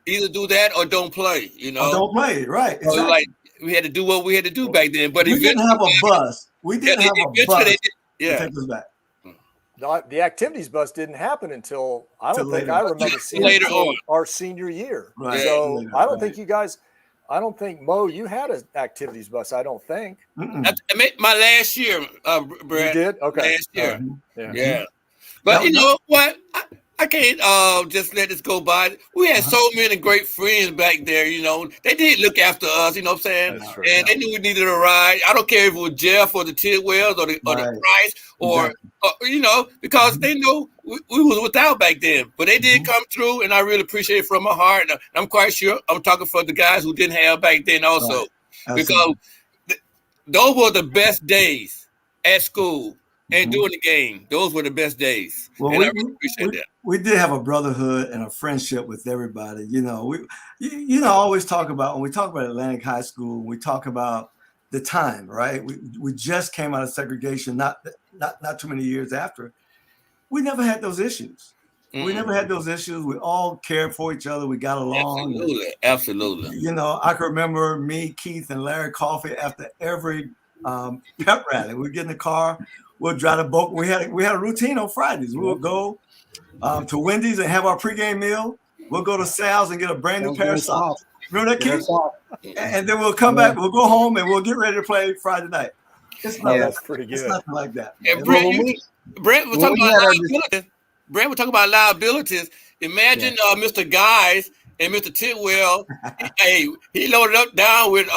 either do that or don't play. Or don't play, right? Exactly. So we had to do what we had to do back then. But we didn't have a bus. We didn't have a bus to take us back. The activities bus didn't happen until I remember seeing later on our senior year. Right. So I don't think you guys. I don't think Mo, you had an activities bus. I don't think. My last year, Brad. You did? Okay. Last year. Yeah. But you know what? I can't just let this go by. We had so many great friends back there, They did look after us, you know what I'm saying? True, and they knew we needed a ride. I don't care if it was Jeff or the Tidwells or the Price or because they know we was without back then. But they did come through, and I really appreciate it from my heart. And I'm quite sure I'm talking for the guys who didn't have back then also. Right. Because those were the best days at school. And doing the game, those were the best days. Well, and I really appreciate that. We did have a brotherhood and a friendship with everybody. We always talk about, when we talk about Atlantic High School, we talk about the time, right? We just came out of segregation, not too many years after. we never had those issues. We never had those issues. We all cared for each other. We got along. Absolutely. You know, I can remember me, Keith, and Larry Coffey after every pep rally. We'd get in the car. We'll drive the boat. We had a routine on Fridays. We would go to Wendy's and have our pregame meal. We'll go to Sal's and get a brand new pair of socks. Remember that, Keith? And then we'll come back. We'll go home and we'll get ready to play Friday night. It's not, that's pretty good. It's nothing like that. And Brent, we're talking about liabilities. Brent, we're talking about liabilities. Imagine Mr. Guys and Mr. Tidwell. Hey, he loaded up down with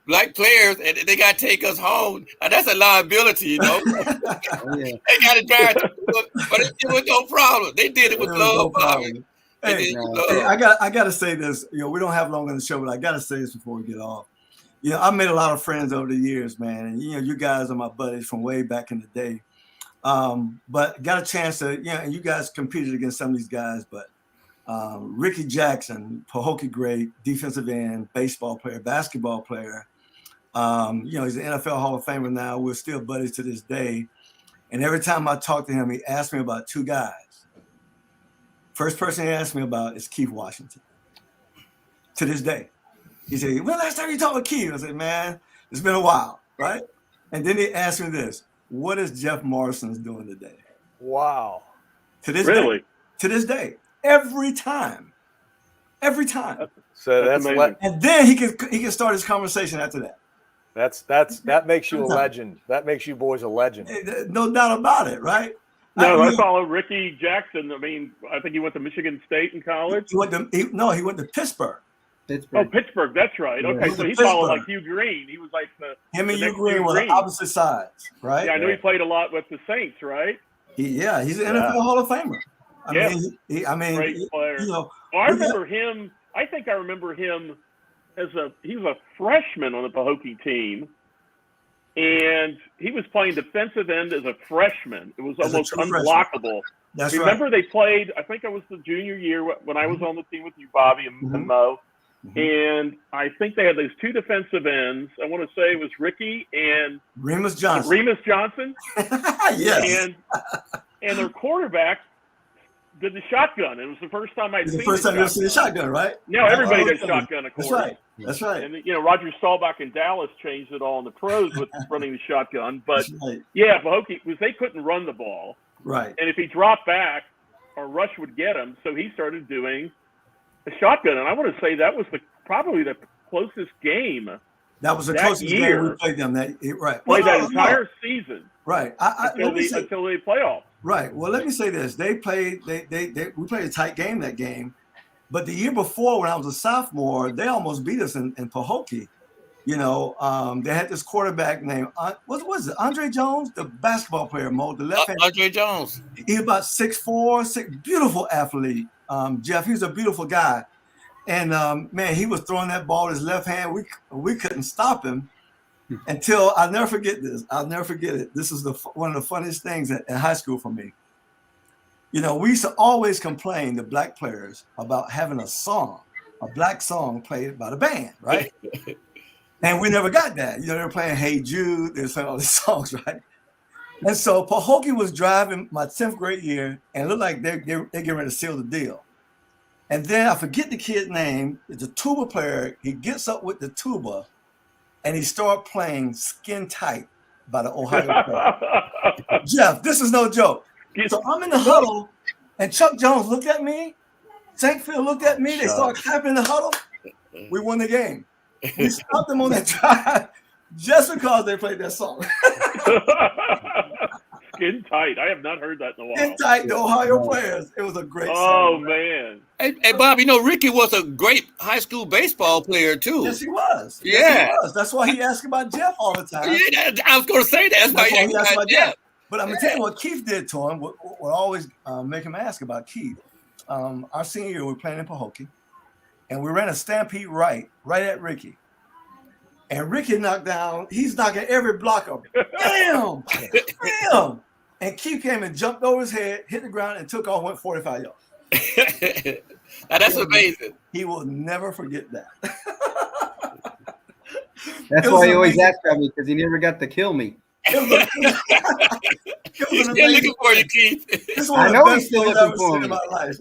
black players, and they got to take us home. That's a liability, you know. They got to drive, but it was no problem. They did it with love. Hey, I got to say this. You know, we don't have long on the show, but I got to say this before we get off. You know, I've made a lot of friends over the years, man. And, you know, you guys are my buddies from way back in the day. But got a chance to, you know, and you guys competed against some of these guys, but Ricky Jackson, Pahokee great, defensive end, baseball player, basketball player. You know, he's an NFL Hall of Famer now. We're still buddies to this day. And every time I talk to him, he asks me about two guys. First person he asked me about is Keith Washington. To this day. He said, "When last time you talked with Keith?" I said, "Man, it's been a while, right?" And then he asked me this: "What is Jeff Morrison's doing today?" Wow. To this day, every time. So that's and then he can start his conversation after that. That makes you a legend. That makes you boys a legend. No doubt about it, right? No, I follow Ricky Jackson. I mean, I think he went to Michigan State in college. He went to Pittsburgh. Oh, Pittsburgg. That's right. Okay, so he followed like Hugh Green. He was like him and Hugh Green were on opposite sides, right? Yeah, I know he played a lot with the Saints, right? He's an NFL Hall of Famer. I mean, great player. You know, I remember him. I think I remember him he was a freshman on the Pahokee team, and he was playing defensive end as a freshman. It was almost unblockable. Remember they played. I think it was the junior year when I was on the team with you, Bobby and Mo. And I think they had those two defensive ends. I want to say it was Ricky and Remus Johnson. Yes. And their quarterback did the shotgun. It was the first time I'd seen the first time you seen the shotgun, right? Now everybody does shotgun, of course. That's right. And you know, Roger Staubach in Dallas changed it all in the pros with running the shotgun. But yeah, Pahokee they couldn't run the ball. Right. And if he dropped back, or Rush would get him, so he started doing a shotgun, and I want to say that was probably the closest game. That was the closest game we played them. Played that entire season. Right. Until the playoffs. Right. Well, let me say this: we played a tight game that game, but the year before, when I was a sophomore, they almost beat us in Pahokee. You know, they had this quarterback named what was it? Andre Jones, the basketball player, Mo, the left hand. Andre Jones. He's about 6'4", beautiful athlete. Jeff, he was a beautiful guy, and man, he was throwing that ball with his left hand. We couldn't stop him until I'll never forget this. I'll never forget it. This is one of the funniest things in high school for me. You know, we used to always complain, the black players, about having a black song played by the band, right? And we never got that. You know, they were playing "Hey Jude," they were playing all these songs, right? And so Pahokee was driving my 10th grade year, and it looked like they're getting ready to seal the deal. And then I forget the kid's name. It's a tuba player. He gets up with the tuba, and he starts playing "Skin Tight" by the Ohio Club. Jeff, this is no joke. So I'm in the huddle, and Chuck Jones looked at me. Sankfield looked at me. They started clapping in the huddle. We won the game. We stopped them on that drive just because they played that song. Skin Tight. I have not heard that in a while. Skin Tight, the Ohio players. It was a great song. Oh, man. Hey, Bob, you know, Ricky was a great high school baseball player, too. Yes, he was. Yeah. Yes, he was. That's why he asked about Jeff all the time. Yeah, I was going to say that. That's why he asked about Jeff. But I'm going to tell you what Keith did to him, what always make him ask about Keith. Our senior year, we were playing in Pahokee, and we ran a stampede right at Ricky. And Ricky he's knocking every block up. Bam! Bam! And Keith came and jumped over his head, hit the ground, and took off, went 45 yards. Now, that's amazing. He will never forget that. That's why he always asked about me, because he never got to kill me. He's still looking for you, Keith. This is one of the best things I've ever seen in my life.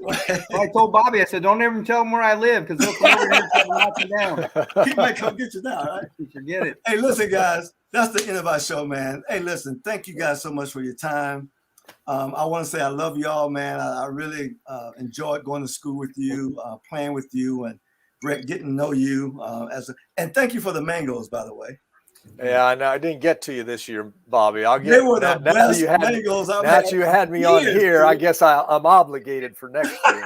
I told Bobby, I said, don't ever tell him where I live because he'll come over here and try to knock you down. He might come get you down, right? Forget it. Hey, listen, guys, that's the end of our show, man. Hey, listen, thank you guys so much for your time. I want to say I love y'all, man. I really enjoyed going to school with you, playing with you, and getting to know you. And thank you for the mangoes, by the way. Yeah, I know. I didn't get to you this year, Bobby. I'll get. They were the best mangoes I've had. Now that you had me on here, I guess I'm obligated for next year.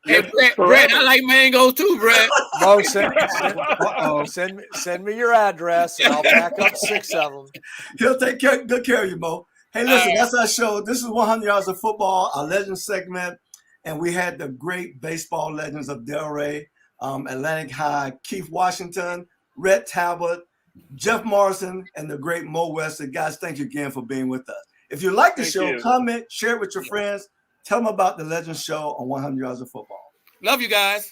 Hey, Brett, I like mangoes too, Brett. Mo, send me your address, and I'll pack up 6 of them. He'll take good care of you, Mo. Hey, listen, that's our show. This is 100 Yards of Football, our legend segment, and we had the great baseball legends of Delray, Atlantic High, Keith Washington, Rhett Talbot, Jeff Morrison, and the great Mo Weston. Guys, thank you again for being with us. If you like the show, comment, share it with your friends. Tell them about the Legends Show on 100 Yards of Football. Love you guys.